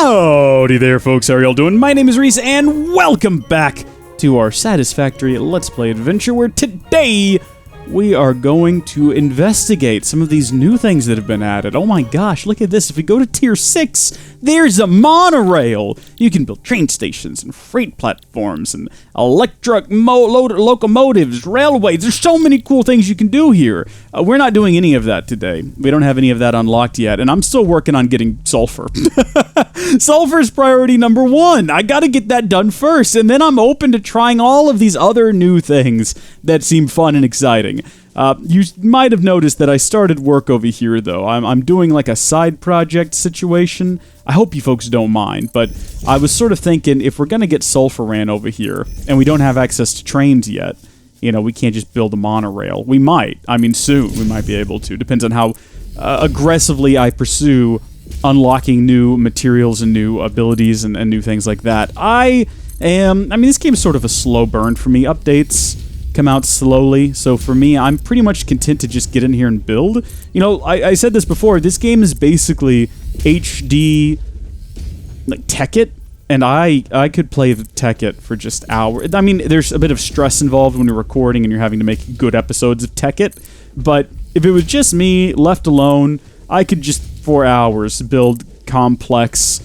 Howdy there, folks. How are y'all doing? My name is Rees, and welcome back to our Satisfactory Let's Play adventure, where today we are going to investigate some of these new things that have been added. Oh my gosh, look at this. If we go to Tier 6, there's a monorail. You can build train stations and freight platforms and electric locomotives, railways. There's so many cool things you can do here. We're not doing any of that today. We don't have any of that unlocked yet, and I'm still working on getting Sulfur. Sulfur's priority number 1. I gotta get that done first, and then I'm open to trying all of these other new things that seem fun and exciting. You might have noticed that I started work over here, though. I'm doing like a side project situation. I hope you folks don't mind, but I was sort of thinking if we're going to get Sulfur ran over here, and we don't have access to trains yet, you know, we can't just build a monorail. We might. I mean, soon we might be able to. Depends on how aggressively I pursue unlocking new materials and new abilities and new things like that. I mean, this game's sort of a slow burn for me. Updates come out slowly, so for me, I'm pretty much content to just get in here and build. You know, I said this before, this game is basically HD, like, Tekkit, and I could play the Tekkit for just hours. I mean, there's a bit of stress involved when you're recording and you're having to make good episodes of Tekkit, but if it was just me, left alone, I could just, for hours, build complex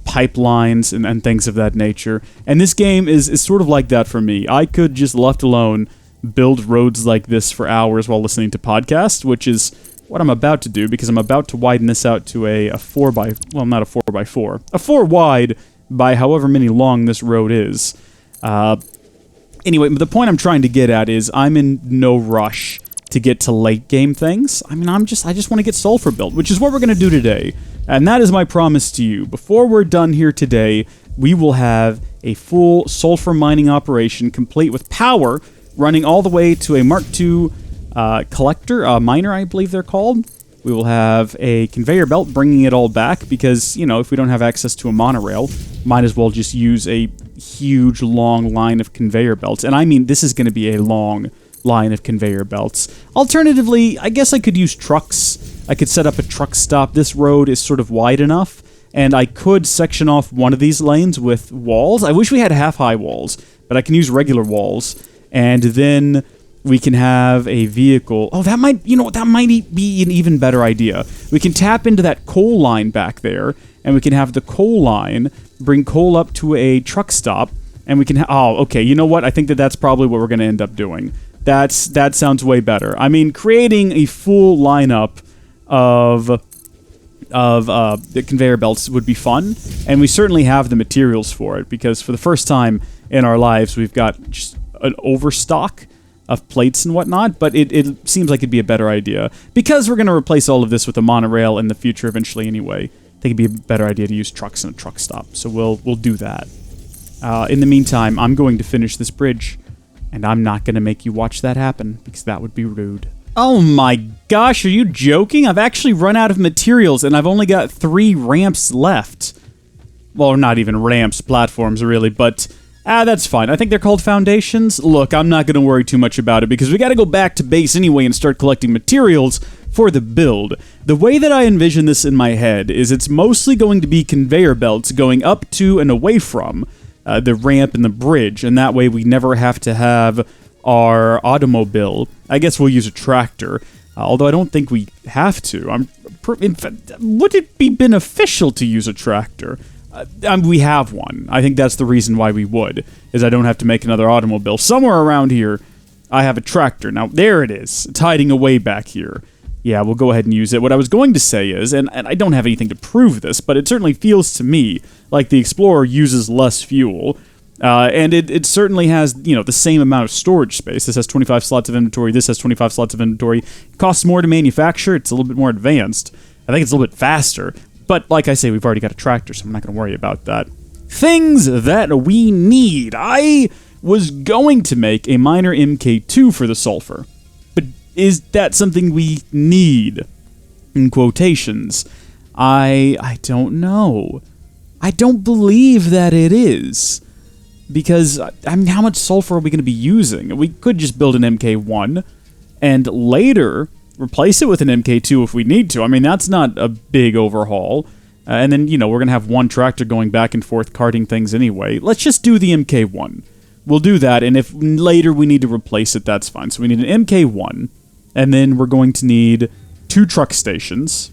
pipelines and things of that nature. And this game is sort of like that for me. I could just, left alone, build roads like this for hours while listening to podcasts, which is what I'm about to do, because I'm about to widen this out to a 4x... Well, not a 4x4. A 4 wide by however many long this road is. Anyway, the point I'm trying to get at is I'm in no rush to get to late game things. I mean, I just want to get Sulfur built, which is what we're going to do today. And that is my promise to you. Before we're done here today, we will have a full Sulfur mining operation, complete with power, running all the way to a Mark II collector, miner, I believe they're called. We will have a conveyor belt bringing it all back, because, you know, if we don't have access to a monorail, might as well just use a huge, long line of conveyor belts. And I mean, this is going to be a long line of conveyor belts. Alternatively, I guess I could use trucks. I could set up a truck stop. This road is sort of wide enough, and I could section off one of these lanes with walls. I wish we had half-high walls, but I can use regular walls, and then we can have a vehicle. Oh, that might, you know, that might be an even better idea. We can tap into that coal line back there, and we can have the coal line bring coal up to a truck stop, and we can oh, okay, you know what? I think that's probably what we're going to end up doing. That sounds way better. I mean, creating a full lineup of the conveyor belts would be fun, and we certainly have the materials for it, because for the first time in our lives, we've got just an overstock of plates and whatnot, but it seems like it'd be a better idea. Because we're going to replace all of this with a monorail in the future eventually anyway, I think it'd be a better idea to use trucks in a truck stop, so we'll do that. In the meantime, I'm going to finish this bridge, and I'm not going to make you watch that happen, because that would be rude. Oh my gosh, are you joking? I've actually run out of materials, and I've only got 3 ramps left. Well, not even ramps, platforms, really, but that's fine. I think they're called foundations. Look, I'm not going to worry too much about it, because we got to go back to base anyway and start collecting materials for the build. The way that I envision this in my head is it's mostly going to be conveyor belts going up to and away from the ramp and the bridge, and that way we never have to have our automobile. I guess we'll use a tractor, although I don't think we have to. In fact, would it be beneficial to use a tractor? We have one. I think that's the reason why we would, is I don't have to make another automobile. Somewhere around here, I have a tractor. Now, there it is. It's hiding away back here. Yeah, we'll go ahead and use it. What I was going to say is, and I don't have anything to prove this, but it certainly feels to me like the Explorer uses less fuel, and it certainly has, you know, the same amount of storage space. This has 25 slots of inventory, this has 25 slots of inventory. It costs more to manufacture, it's a little bit more advanced. I think it's a little bit faster, but like I say, we've already got a tractor, so I'm not going to worry about that. Things that we need. I was going to make a miner MK2 for the Sulfur, but is that something we need? In quotations. I don't know. I don't believe that it is. Because, I mean, how much Sulfur are we going to be using? We could just build an MK1, and later replace it with an MK2 if we need to. I mean, that's not a big overhaul. And then, we're going to have one tractor going back and forth carting things anyway. Let's just do the MK1. We'll do that, and if later we need to replace it, that's fine. So we need an MK1, and then we're going to need 2 truck stations.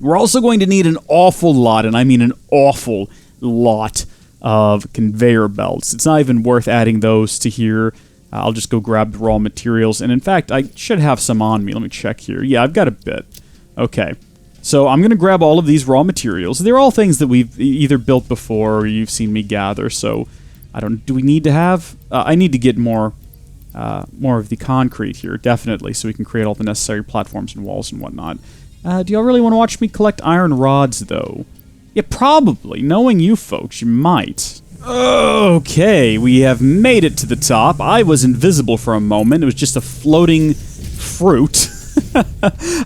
We're also going to need an awful lot, and I mean an awful lot, of conveyor belts. It's not even worth adding those to here. I'll just go grab the raw materials, and in fact, I should have some on me. Let me check here. Yeah, I've got a bit. Okay. So I'm going to grab all of these raw materials. They're all things that we've either built before or you've seen me gather, so do we need to have... I need to get more of the concrete here, definitely, so we can create all the necessary platforms and walls and whatnot. Do y'all really want to watch me collect iron rods, though? Yeah, probably. Knowing you folks, you might. Okay, we have made it to the top. I was invisible for a moment. It was just a floating fruit.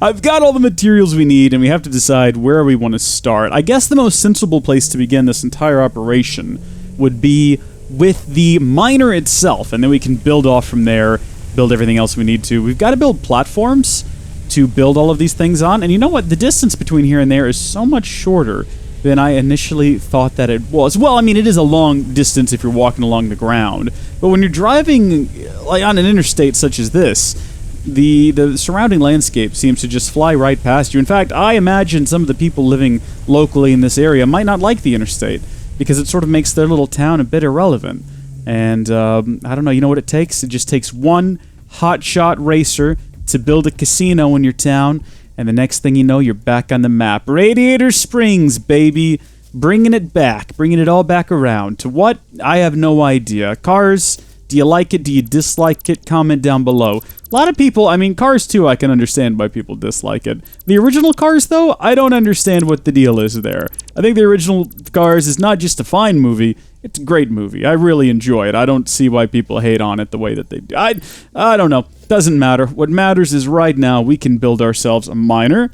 I've got all the materials we need, and we have to decide where we want to start. I guess the most sensible place to begin this entire operation would be with the miner itself, and then we can build off from there, build everything else we need to. We've got to build platforms to build all of these things on, and you know what? The distance between here and there is so much shorter than I initially thought that it was. Well, I mean, it is a long distance if you're walking along the ground, but when you're driving like on an interstate such as this, the surrounding landscape seems to just fly right past you. In fact, I imagine some of the people living locally in this area might not like the interstate because it sort of makes their little town a bit irrelevant. And I don't know, you know what it takes? It just takes one hotshot racer to build a casino in your town, and the next thing you know, you're back on the map. Radiator Springs, baby. Bringing it back. Bringing it all back around. To what? I have no idea. Cars, do you like it? Do you dislike it? Comment down below. A lot of people, I mean, Cars 2, I can understand why people dislike it. The original Cars, though, I don't understand what the deal is there. I think the original Cars is not just a fine movie, it's a great movie. I really enjoy it. I don't see why people hate on it the way that they do. I don't know. Doesn't matter. What matters is right now we can build ourselves a miner,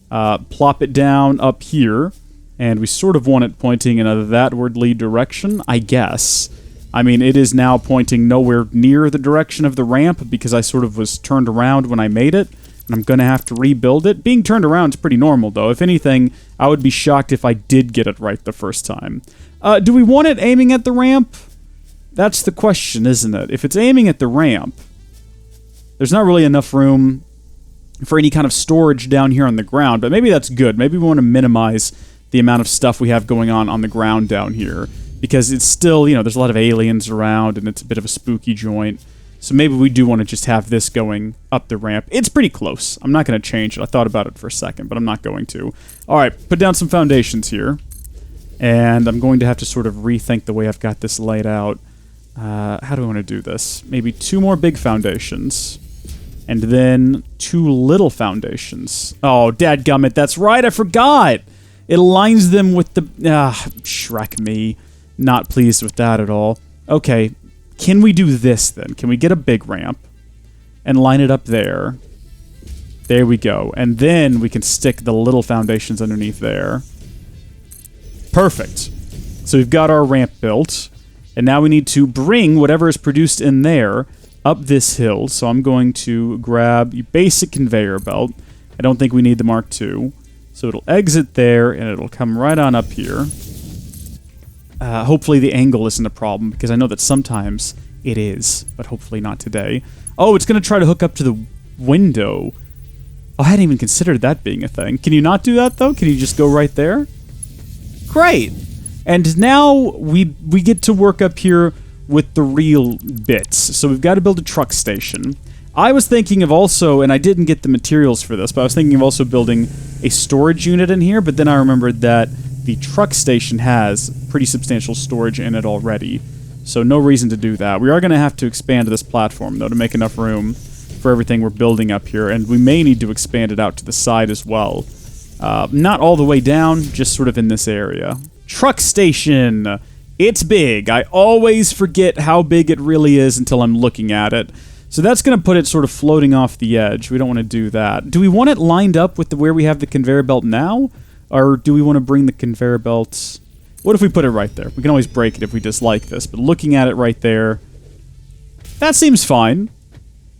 plop it down up here, and we sort of want it pointing in a thatwardly direction, I guess. I mean, it is now pointing nowhere near the direction of the ramp because I sort of was turned around when I made it, and I'm going to have to rebuild it. Being turned around is pretty normal, though. If anything, I would be shocked if I did get it right the first time. Do we want it aiming at the ramp? That's the question, isn't it? If it's aiming at the ramp, there's not really enough room for any kind of storage down here on the ground, but maybe that's good. Maybe we want to minimize the amount of stuff we have going on the ground down here. Because it's still, there's a lot of aliens around, and it's a bit of a spooky joint. So maybe we do want to just have this going up the ramp. It's pretty close. I'm not going to change it. I thought about it for a second, but I'm not going to. All right, put down some foundations here. And I'm going to have to sort of rethink the way I've got this laid out. How do I want to do this? Maybe 2 more big foundations. And then 2 little foundations. Oh, dadgummit, that's right, I forgot! It aligns them with the... Shrek me. Not pleased with that at all. Okay, can we do this then? Can we get a big ramp and line it up there? There we go. And then we can stick the little foundations underneath there. Perfect. So we've got our ramp built, and now we need to bring whatever is produced in there up this hill. So I'm going to grab a basic conveyor belt. I don't think we need the Mark II. So it'll exit there, and it'll come right on up here. Hopefully the angle isn't a problem, because I know that sometimes it is, but hopefully not today. Oh, it's going to try to hook up to the window. Oh, I hadn't even considered that being a thing. Can you not do that, though? Can you just go right there? Great! And now we get to work up here with the real bits. So we've got to build a truck station. I was thinking of also, and I didn't get the materials for this, but I was thinking of also building a storage unit in here, but then I remembered that the truck station has pretty substantial storage in it already, so no reason to do that. We are going to have to expand this platform, though, to make enough room for everything we're building up here, and we may need to expand it out to the side as well. Not all the way down, just sort of in this area. Truck station! It's big. I always forget how big it really is until I'm looking at it. So that's going to put it sort of floating off the edge. We don't want to do that. Do we want it lined up with where we have the conveyor belt now? Or do we want to bring the conveyor belts... What if we put it right there? We can always break it if we dislike this, but looking at it right there... That seems fine.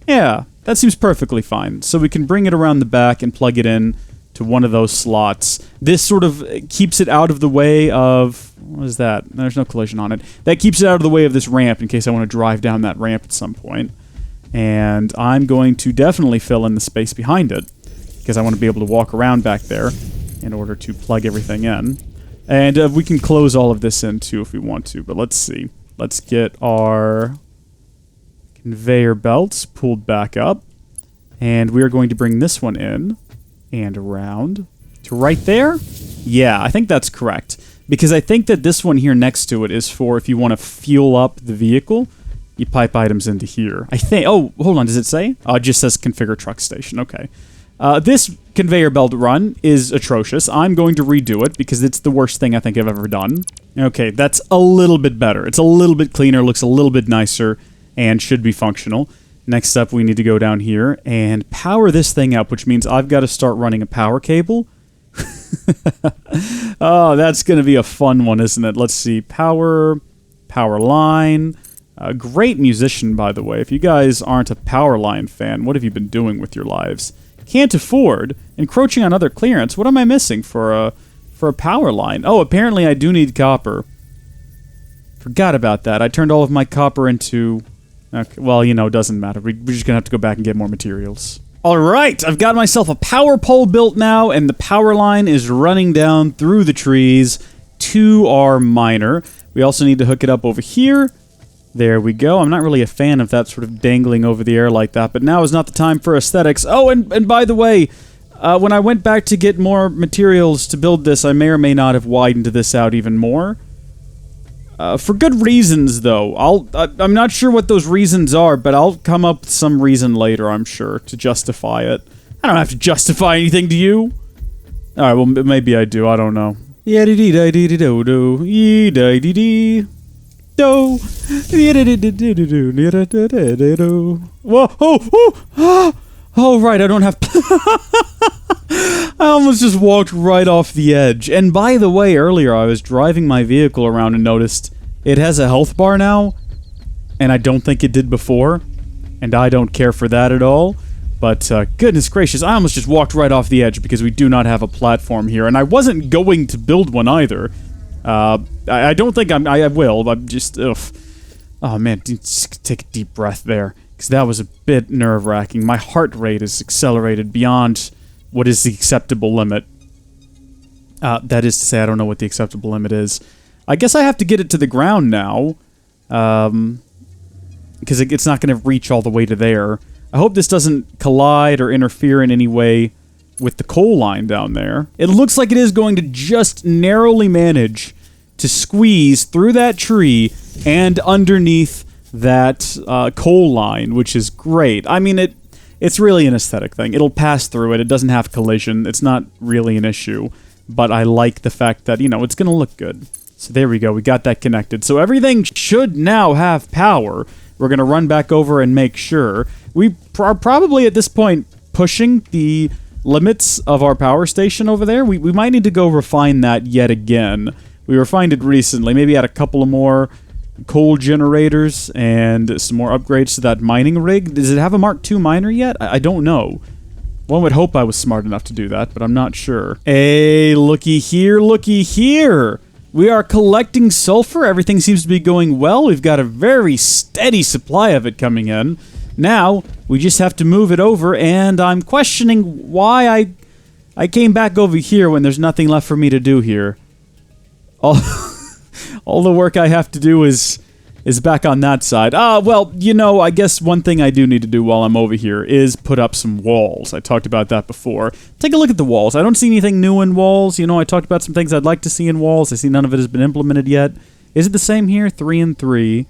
Yeah, that seems perfectly fine. So we can bring it around the back and plug it in to one of those slots. This sort of keeps it out of the way of... What is that? There's no collision on it. That keeps it out of the way of this ramp in case I want to drive down that ramp at some point. And I'm going to definitely fill in the space behind it because I want to be able to walk around back there in order to plug everything in. And we can close all of this in too if we want to, but let's see. Let's get our conveyor belts pulled back up. And we are going to bring this one in and around to right there. Yeah, I think that's correct. Because I think that this one here next to it is for if you want to fuel up the vehicle, you pipe items into here. I think... Oh, hold on. Does it say? It just says configure truck station. Okay. This conveyor belt run is atrocious. I'm going to redo it because it's the worst thing I think I've ever done. Okay, that's a little bit better. It's a little bit cleaner, looks a little bit nicer, and should be functional. Next up, we need to go down here and power this thing up, which means I've got to start running a power cable. Oh, that's going to be a fun one, isn't it? Let's see. Power line. Great musician, by the way. If you guys aren't a power line fan, what have you been doing with your lives? Can't afford. Encroaching on other clearance. What am I missing for a power line? Oh, apparently I do need copper. Forgot about that. I turned all of my copper into... Okay, well, you know, it doesn't matter. We're just going to have to go back and get more materials. Alright, I've got myself a power pole built now, and the power line is running down through the trees to our miner. We also need to hook it up over here. There we go. I'm not really a fan of that sort of dangling over the air like that, but now is not the time for aesthetics. Oh, and by the way, when I went back to get more materials to build this, I may or may not have widened this out even more. For good reasons, though. I'm not sure what those reasons are, but I'll come up with some reason later, I'm sure, to justify it. I don't have to justify anything to you. Alright, well, maybe I do. I don't know. Yee-dee-dee-dee-dee-do-do. Yee-dee-dee-dee. Do. Yee-dee-dee-dee-dee-do. Whoa! Oh! Oh, right, I don't have... I almost just walked right off the edge. And by the way, earlier I was driving my vehicle around and noticed it has a health bar now, and I don't think it did before, and I don't care for that at all. But goodness gracious, I almost just walked right off the edge because we do not have a platform here, and I wasn't going to build one either. I don't think I will. I'm just... Ugh. Oh man, just take a deep breath there, because that was a bit nerve-wracking. My heart rate is accelerated beyond what is the acceptable limit. That is to say, I don't know what the acceptable limit is. I guess I have to get it to the ground now, because it's not going to reach all the way to there. I hope this doesn't collide or interfere in any way with the coal line down there. It looks like it is going to just narrowly manage to squeeze through that tree and underneath that coal line, which is great. I mean, it's really an aesthetic thing. It'll pass through it. It doesn't have collision. It's not really an issue. But I like the fact that, you know, it's going to look good. So there we go. We got that connected. So everything should now have power. We're going to run back over and make sure. We are probably at this point pushing the limits of our power station over there. We might need to go refine that yet again. We refined it recently. Maybe add a couple of more coal generators and some more upgrades to that mining rig. Does it have a Mark II miner yet? I don't know. One would hope I was smart enough to do that, but I'm not sure. Hey, looky here, looky here! We are collecting sulfur. Everything seems to be going well. We've got a very steady supply of it coming in. Now, we just have to move it over, and I'm questioning why I came back over here when there's nothing left for me to do here. All the work I have to do is back on that side. Well, you know, I guess one thing I do need to do while I'm over here is put up some walls. I talked about that before. Take a look at the walls. I don't see anything new in walls. You know, I talked about some things I'd like to see in walls. I see none of it has been implemented yet. Is it the same here? 3 and 3.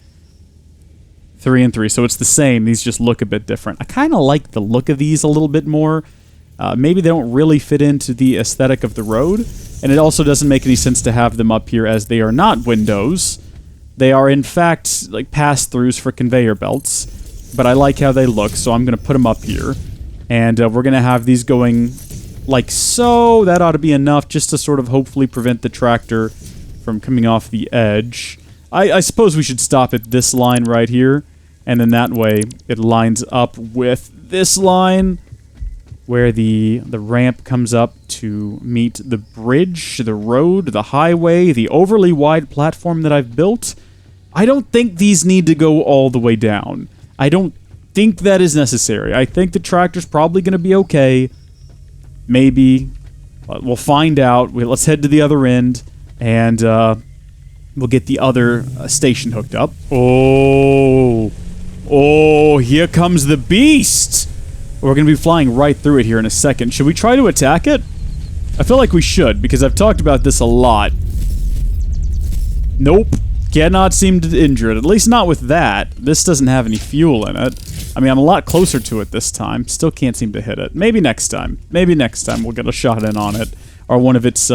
3 and 3. So it's the same. These just look a bit different. I kind of like the look of these a little bit more. Maybe they don't really fit into the aesthetic of the road. And it also doesn't make any sense to have them up here as they are not windows. They are, in fact, like pass-throughs for conveyor belts. But I like how they look, so I'm going to put them up here. And we're going to have these going like so. That ought to be enough just to sort of hopefully prevent the tractor from coming off the edge. I suppose we should stop at this line right here. And then that way it lines up with this line. where the ramp comes up to meet the bridge, the road, the highway, the overly wide platform that I've built. I don't think these need to go all the way down. I don't think that is necessary. I think the tractor's probably going to be okay. Maybe. We'll find out. Let's head to the other end, and we'll get the other station hooked up. Oh, here comes the beast! We're going to be flying right through it here in a second. Should we try to attack it? I feel like we should, because I've talked about this a lot. Nope. Cannot seem to injure it. At least not with that. This doesn't have any fuel in it. I mean, I'm a lot closer to it this time. Still can't seem to hit it. Maybe next time. Maybe next time we'll get a shot in on it. Or one of its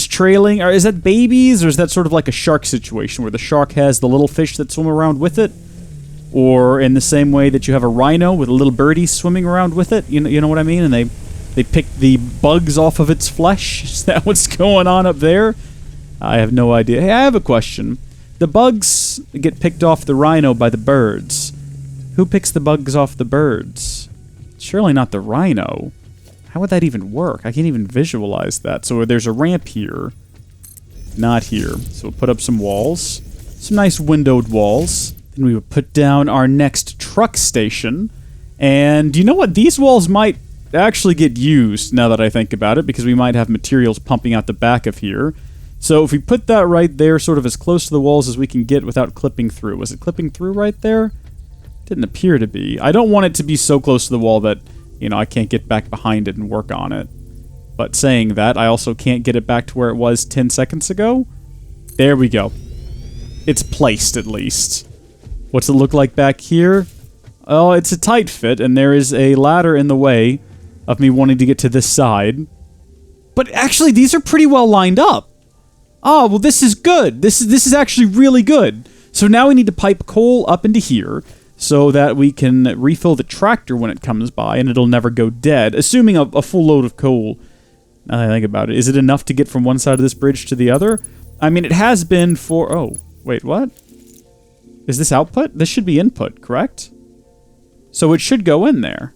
trailing... Or is that babies? Or is that sort of like a shark situation where the shark has the little fish that swim around with it? Or in the same way that you have a rhino with a little birdie swimming around with it? You know what I mean? And they pick the bugs off of its flesh? Is that what's going on up there? I have no idea. Hey, I have a question. The bugs get picked off the rhino by the birds. Who picks the bugs off the birds? Surely not the rhino. How would that even work? I can't even visualize that. So there's a ramp here. Not here. So we'll put up some walls. Some nice windowed walls. Then we would put down our next truck station. And you know what? These walls might actually get used, now that I think about it, because we might have materials pumping out the back of here. So if we put that right there, sort of as close to the walls as we can get without clipping through. Was it clipping through right there? Didn't appear to be. I don't want it to be so close to the wall that, you know, I can't get back behind it and work on it. But saying that, I also can't get it back to where it was 10 seconds ago. There we go. It's placed, at least. What's it look like back here? Oh, it's a tight fit, and there is a ladder in the way of me wanting to get to this side. But actually, these are pretty well lined up. Oh, well, this is good. This is actually really good. So now we need to pipe coal up into here so that we can refill the tractor when it comes by and it'll never go dead, assuming a full load of coal. Now that I think about it, is it enough to get from one side of this bridge to the other? I mean, it has been for... Oh, wait, what? Is this output? This should be input, correct? So it should go in there.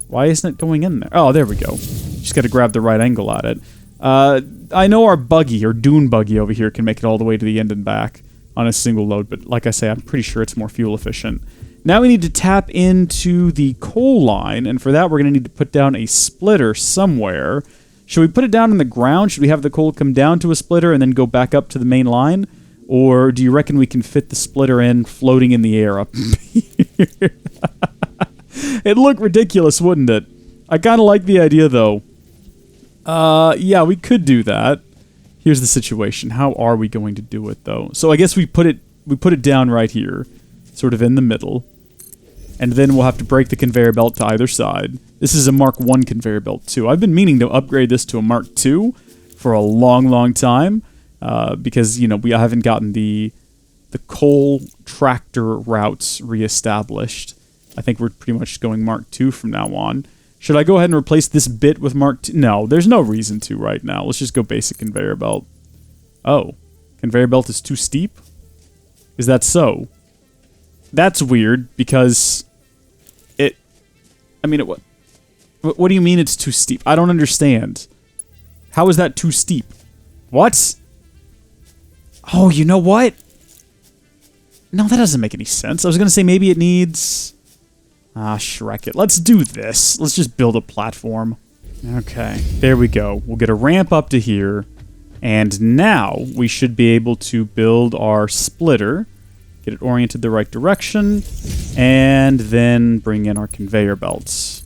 Why isn't it going in there? Oh, there we go. Just got to grab the right angle at it. I know our buggy, or dune buggy over here, can make it all the way to the end and back on a single load, but like I say, I'm pretty sure it's more fuel efficient. Now we need to tap into the coal line, and for that we're going to need to put down a splitter somewhere. Should we put it down on the ground? Should we have the coal come down to a splitter and then go back up to the main line? Or do you reckon we can fit the splitter in floating in the air up here? It'd look ridiculous, wouldn't it? I kind of like the idea, though. Yeah, we could do that. Here's the situation. How are we going to do it, though? So I guess we put it down right here, sort of in the middle. And then we'll have to break the conveyor belt to either side. This is a Mark I conveyor belt, too. I've been meaning to upgrade this to a Mark II for a long, long time. Because, you know, we haven't gotten the coal tractor routes reestablished. I think we're pretty much going Mark II from now on. Should I go ahead and replace this bit with Mark II? No, there's no reason to right now. Let's just go basic conveyor belt. Oh, conveyor belt is too steep? Is that so? That's weird, because it... I mean, what do you mean it's too steep? I don't understand. How is that too steep? What? Oh, you know what? No, that doesn't make any sense. I was going to say maybe it needs... Ah, Shrek it. Let's do this. Let's just build a platform. Okay, there we go. We'll get a ramp up to here. And now we should be able to build our splitter. Get it oriented the right direction. And then bring in our conveyor belts.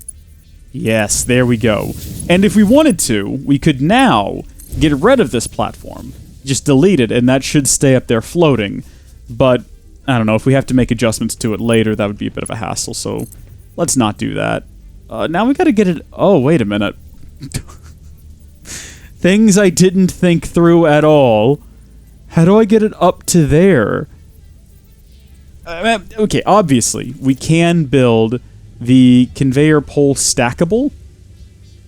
Yes, there we go. And if we wanted to, we could now get rid of this platform. Just delete it, and that should stay up there floating. But, I don't know, if we have to make adjustments to it later, that would be a bit of a hassle, so let's not do that. Now we gotta get it... Oh, wait a minute. Things I didn't think through at all. How do I get it up to there? Okay, obviously, we can build the conveyor pole stackable,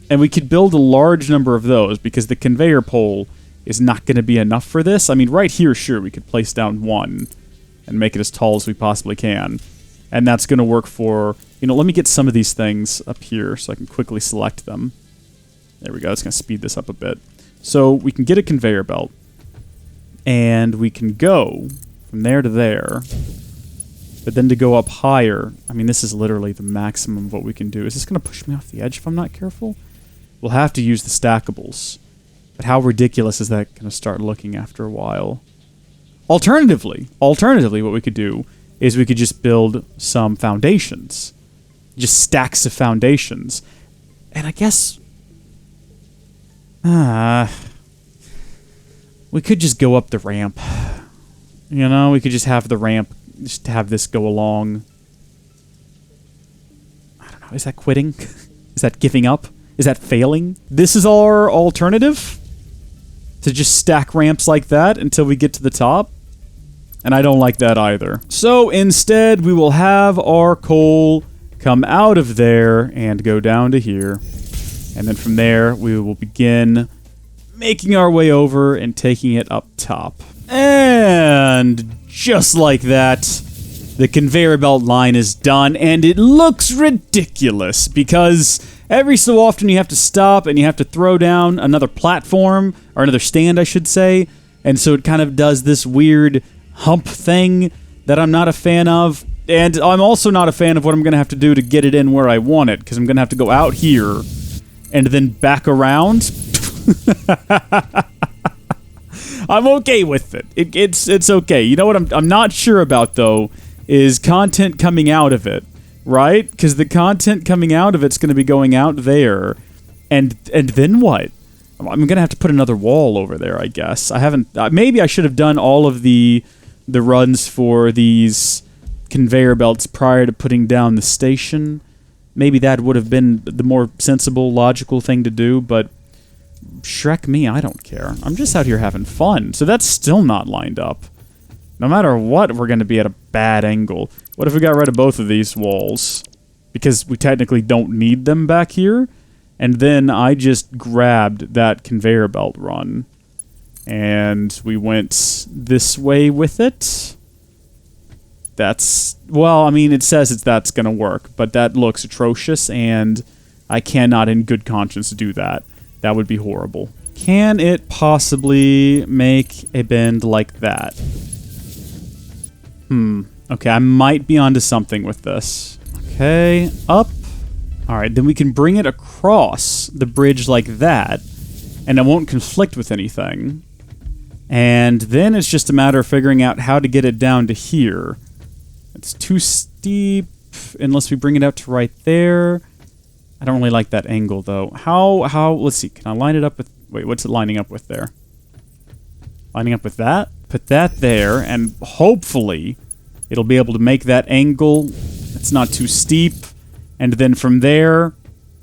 and we could build a large number of those, because the conveyor pole is not going to be enough for this. I mean, right here, sure, we could place down one and make it as tall as we possibly can. And that's going to work for You know, let me get some of these things up here so I can quickly select them. There we go. It's going to speed this up a bit. So we can get a conveyor belt. And we can go from there to there. But then to go up higher, I mean, this is literally the maximum of what we can do. Is this going to push me off the edge if I'm not careful? We'll have to use the stackables. But how ridiculous is that going to start looking after a while? Alternatively, what we could do is we could just build some foundations. Just stacks of foundations. And I guess... we could just go up the ramp. You know, we could just have the ramp, just have this go along. I don't know, is that quitting? Is that giving up? Is that failing? This is our alternative? To just stack ramps like that until we get to the top? And I don't like that either. So instead, we will have our coal come out of there and go down to here. And then from there, we will begin making our way over and taking it up top. And just like that, the conveyor belt line is done, and it looks ridiculous because every so often you have to stop and you have to throw down another platform, or another stand, I should say, and so it kind of does this weird hump thing that I'm not a fan of, and I'm also not a fan of what I'm going to have to do to get it in where I want it, because I'm going to have to go out here and then back around. I'm okay with it. It's okay. You know what I'm not sure about, though, is content coming out of it, right? Because the content coming out of it's going to be going out there, and then what? I'm going to have to put another wall over there, I guess. I haven't... maybe I should have done all of the runs for these conveyor belts prior to putting down the station. Maybe that would have been the more sensible, logical thing to do, but Shrek me, I don't care. I'm just out here having fun, so that's still not lined up. No matter what, we're going to be at a bad angle. What if we got rid of both of these walls? Because we technically don't need them back here. And then I just grabbed that conveyor belt run. And we went this way with it. That's... well, I mean, it says that's going to work. But that looks atrocious, and I cannot in good conscience do that. That would be horrible. Can it possibly make a bend like that? Okay, I might be onto something with this. Okay, up. Alright, then we can bring it across the bridge like that, and it won't conflict with anything. And then it's just a matter of figuring out how to get it down to here. It's too steep, unless we bring it out to right there. I don't really like that angle, though. How, let's see, can I line it up with, wait, what's it lining up with there? Lining up with that? Put that there, and hopefully it'll be able to make that angle. It's not too steep. And then from there,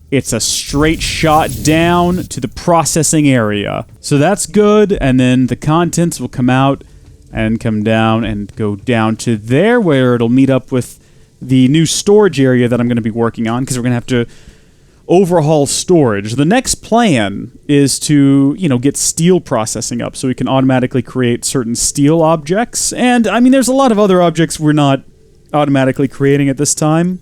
it's a straight shot down to the processing area. So that's good, and then the contents will come out and come down and go down to there, where it'll meet up with the new storage area that I'm going to be working on, because we're going to have to overhaul storage. The next plan is to, you know, get steel processing up so we can automatically create certain steel objects. And, I mean, there's a lot of other objects we're not automatically creating at this time.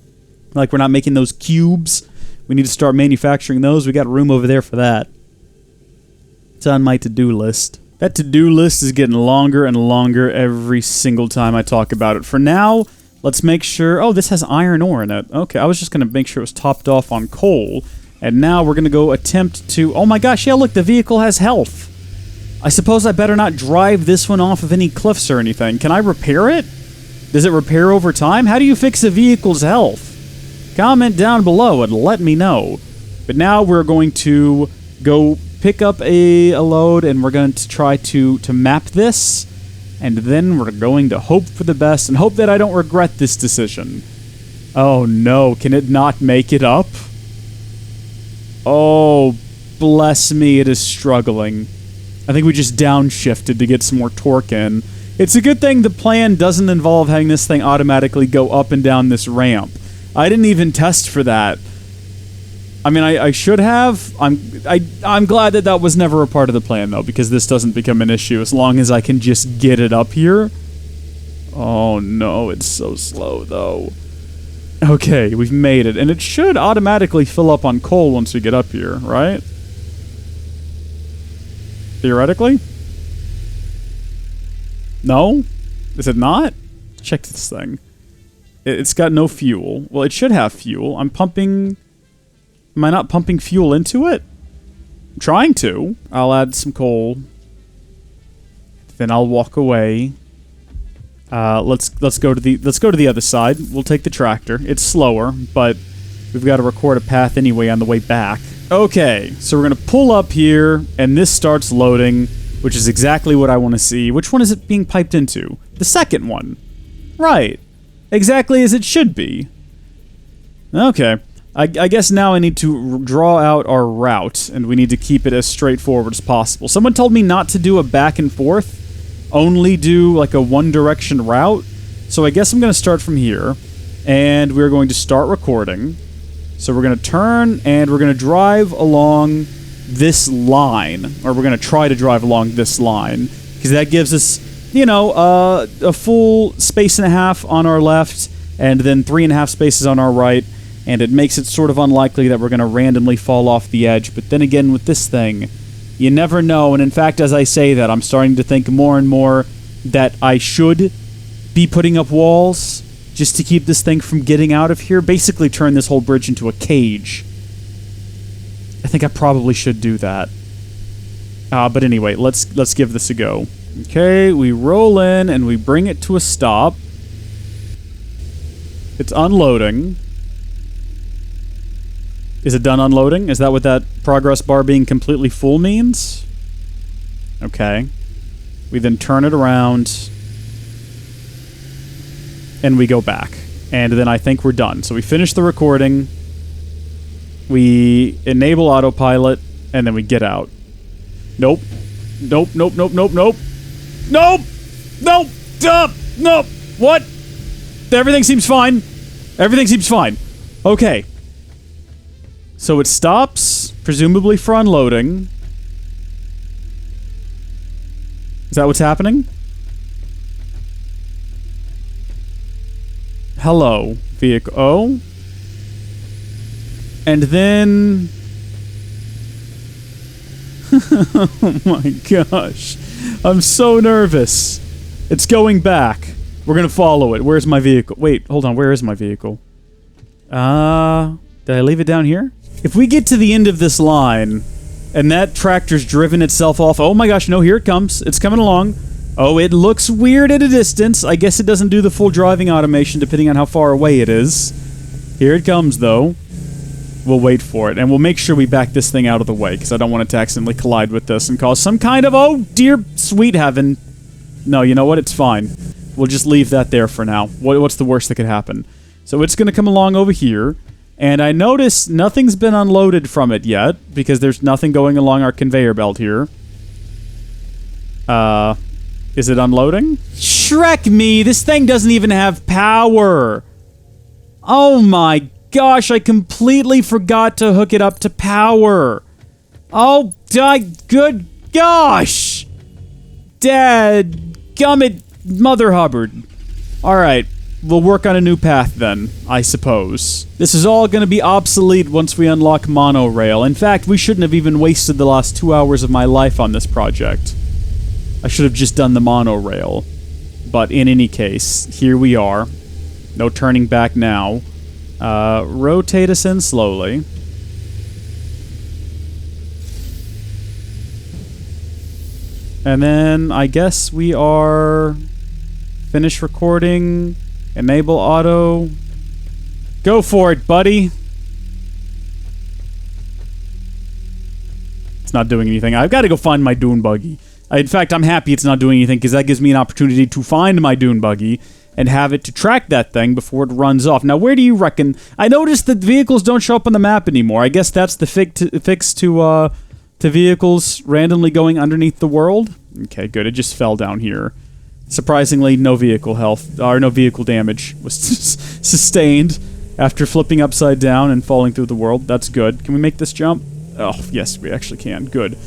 Like, we're not making those cubes. We need to start manufacturing those. We got room over there for that. It's on my to-do list. That to-do list is getting longer and longer every single time I talk about it. For now, let's make sure... oh, this has iron ore in it. Okay, I was just going to make sure it was topped off on coal. And now we're going to go attempt to... oh my gosh, yeah, look, the vehicle has health. I suppose I better not drive this one off of any cliffs or anything. Can I repair it? Does it repair over time? How do you fix a vehicle's health? Comment down below and let me know. But now we're going to go pick up a load, and we're going to try to map this. And then we're going to hope for the best and hope that I don't regret this decision. Oh no, can it not make it up? Oh, bless me, it is struggling. I think we just downshifted to get some more torque in. It's a good thing the plan doesn't involve having this thing automatically go up and down this ramp. I didn't even test for that. I mean, I should have. I'm glad that that was never a part of the plan, though, because this doesn't become an issue as long as I can just get it up here. Oh, no, it's so slow, though. Okay, we've made it. And it should automatically fill up on coal once we get up here, right? Theoretically? No? Is it not? Check this thing. It's got no fuel. Well, it should have fuel. I'm pumping... Am I not pumping fuel into it? I'm trying to. I'll add some coal. Then I'll walk away. Let's go to the other side. We'll take the tractor. It's slower, but we've got to record a path anyway on the way back. Okay, so we're gonna pull up here, and this starts loading, which is exactly what I want to see. Which one is it being piped into? The second one. Right. Exactly as it should be. Okay. I guess now I need to draw out our route, and we need to keep it as straightforward as possible. Someone told me not to do a back and forth, only do like a one-direction route. So I guess I'm going to start from here, and we're going to start recording. So we're going to turn, and we're going to drive along this line, or we're going to try to drive along this line, because that gives us, you know, a full space and a half on our left, and then 3.5 spaces on our right. And it makes it sort of unlikely that we're going to randomly fall off the edge. But then again, with this thing, you never know. And in fact, as I say that, I'm starting to think more and more that I should be putting up walls just to keep this thing from getting out of here. Basically turn this whole bridge into a cage. I think I probably should do that. But anyway, let's give this a go. Okay, we roll in and we bring it to a stop. It's unloading. Is it done unloading? Is that what that progress bar being completely full means? Okay. We then turn it around. And we go back. And then I think we're done. So we finish the recording. We enable autopilot. And then we get out. Nope. Nope, nope, nope, nope, nope. Nope! Nope! Nope! What? Everything seems fine. Everything seems fine. Okay. So it stops, presumably for unloading. Is that what's happening? Hello, vehicle. Oh. And then... oh my gosh. I'm so nervous. It's going back. We're gonna follow it. Where's my vehicle? Wait, hold on. Where is my vehicle? Did I leave it down here? If we get to the end of this line, and that tractor's driven itself off... Oh my gosh, no, here it comes. It's coming along. Oh, it looks weird at a distance. I guess it doesn't do the full driving automation depending on how far away it is. Here it comes, though. We'll wait for it, and we'll make sure we back this thing out of the way, because I don't want it to accidentally collide with this and cause some kind of, oh, dear sweet heaven. No, you know what? It's fine. We'll just leave that there for now. What's the worst that could happen? So it's going to come along over here. And I notice nothing's been unloaded from it yet, because there's nothing going along our conveyor belt here. Is it unloading? Shrek me! This thing doesn't even have power! Oh my gosh, I completely forgot to hook it up to power! Oh, good gosh! Dad, gummit, Mother Hubbard. Alright. We'll work on a new path then, I suppose. This is all going to be obsolete once we unlock monorail. In fact, we shouldn't have even wasted the last 2 hours of my life on this project. I should have just done the monorail. But in any case, here we are. No turning back now. Rotate us in slowly. And then I guess we are... Finish recording... Enable auto. Go for it, buddy. It's not doing anything. I've got to go find my dune buggy. In fact, I'm happy it's not doing anything because that gives me an opportunity to find my dune buggy and have it to track that thing before it runs off. Now, where do you reckon... I noticed that vehicles don't show up on the map anymore. I guess that's the fix to vehicles randomly going underneath the world. Okay, good. It just fell down here. Surprisingly, no vehicle health, or no vehicle damage was sustained after flipping upside down and falling through the world. That's good. Can we make this jump? Oh, yes, we actually can. Good.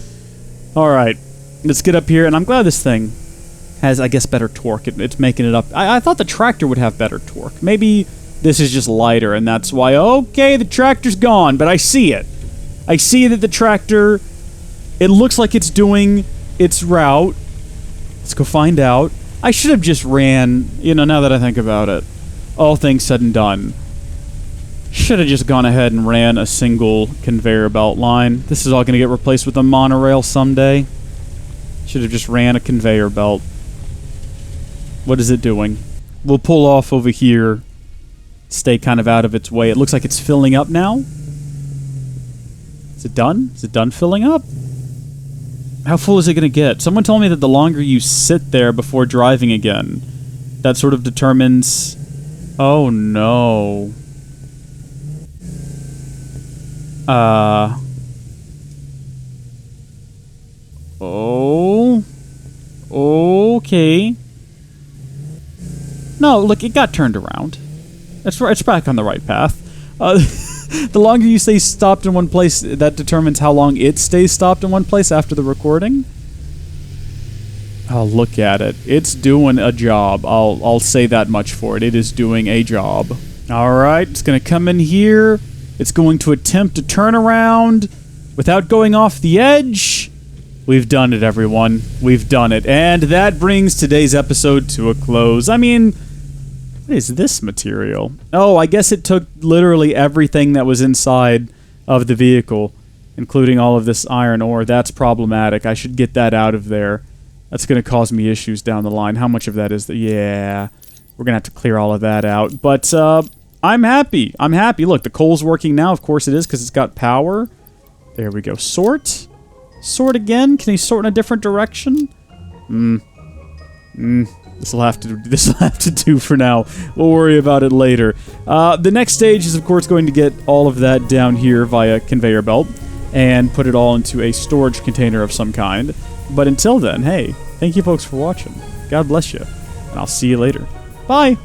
Alright, let's get up here, and I'm glad this thing has, I guess, better torque. It's making it up. I thought the tractor would have better torque. Maybe This is just lighter, and that's why, okay, the tractor's gone, but I see it. I see that the tractor, it looks like it's doing its route. Let's go find out. I should have just ran, you know, now that I think about it. All things said and done. Should have just gone ahead and ran a single conveyor belt line. This is all going to get replaced with a monorail someday. Should have just ran a conveyor belt. What is it doing? We'll pull off over here. Stay kind of out of its way. It looks like it's filling up now. Is it done? Is it done filling up? How full is it going to get? Someone told me that the longer you sit there before driving again, that sort of determines... Oh, no. Oh. Okay. No, look, it got turned around. It's back on the right path. The longer you stay stopped in one place, that determines how long it stays stopped in one place after the recording. Oh, look at it. It's doing a job. I'll say that much for it. It is doing a job. Alright, it's going to come in here. It's going to attempt to turn around without going off the edge. We've done it, everyone. We've done it. And that brings today's episode to a close. I mean, what is this material? Oh, I guess it took literally everything that was inside of the vehicle, including all of this iron ore. That's problematic. I should get that out of there. That's going to cause me issues down the line. How much of that is there? Yeah, we're going to have to clear all of that out. But I'm happy. I'm happy. Look, the coal's working now. Of course it is, because it's got power. There we go. Sort. Sort again. Can he sort in a different direction? This'll have to do for now. We'll worry about it later. The next stage is, of course, going to get all of that down here via conveyor belt and put it all into a storage container of some kind. But until then, hey, thank you folks for watching. God bless you, and I'll see you later. Bye!